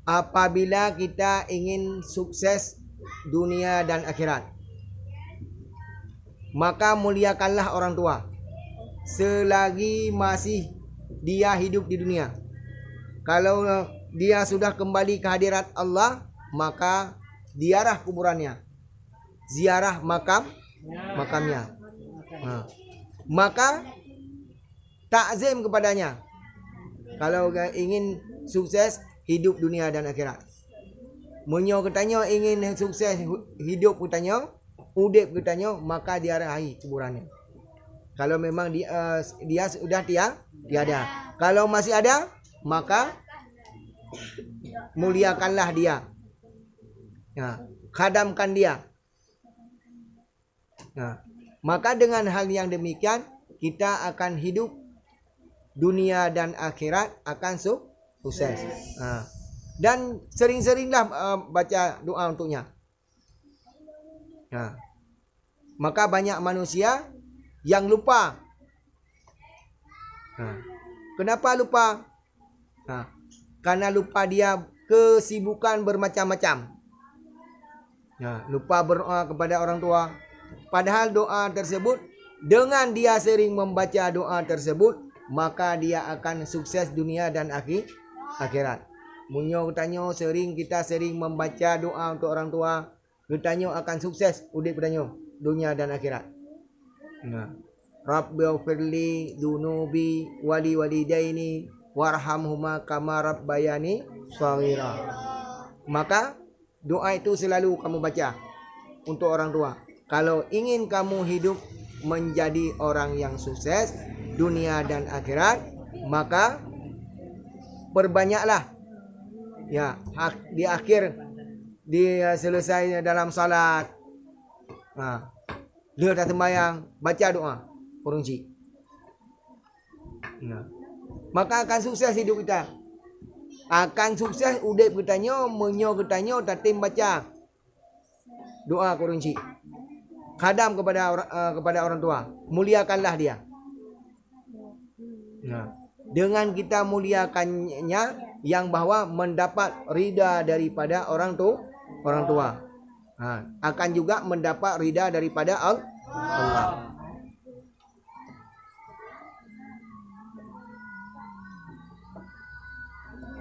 apabila kita ingin sukses dunia dan akhirat, maka muliakanlah orang tua selagi masih dia hidup di dunia. Kalau dia sudah kembali ke hadirat Allah, maka ziarah kuburannya, ziarah makamnya. Maka takzim kepadanya kalau ingin sukses hidup dunia dan akhirat. Menyo katanya ingin sukses hidup katanya, udip katanya, maka diarahi kuburannya. Kalau memang dia sudah tiada. Kalau masih ada, maka muliakanlah dia. Khadamkan dia. Maka dengan hal yang demikian kita akan hidup dunia dan akhirat akan sukses. Dan sering-seringlah baca doa untuknya. Maka banyak manusia yang lupa. Kenapa lupa? Karena lupa dia kesibukan bermacam-macam. Lupa berdoa kepada orang tua. Padahal doa tersebut, dengan dia sering membaca doa tersebut, maka dia akan sukses dunia dan akhirat. Munyo katanya kita sering membaca doa untuk orang tua, katanya akan sukses udip katanya dunia dan akhirat. Rabbighfirli dunubi wali walidaini warhamhuma kama rabbayani shaghira. Maka doa itu selalu kamu baca untuk orang tua. Kalau ingin kamu hidup menjadi orang yang sukses dunia dan akhirat, maka perbanyaklah di akhir selesai dalam salat, dia dah sembahyang, baca doa kurunci. Maka akan sukses hidup kita. Akan sukses udip kitanya, menyo kitanya tatim baca doa kurunci. Khadam kepada orang tua, muliakanlah dia. Dengan kita muliakannya, yang bahwa mendapat ridha daripada orang tua, akan juga mendapat ridha daripada Allah.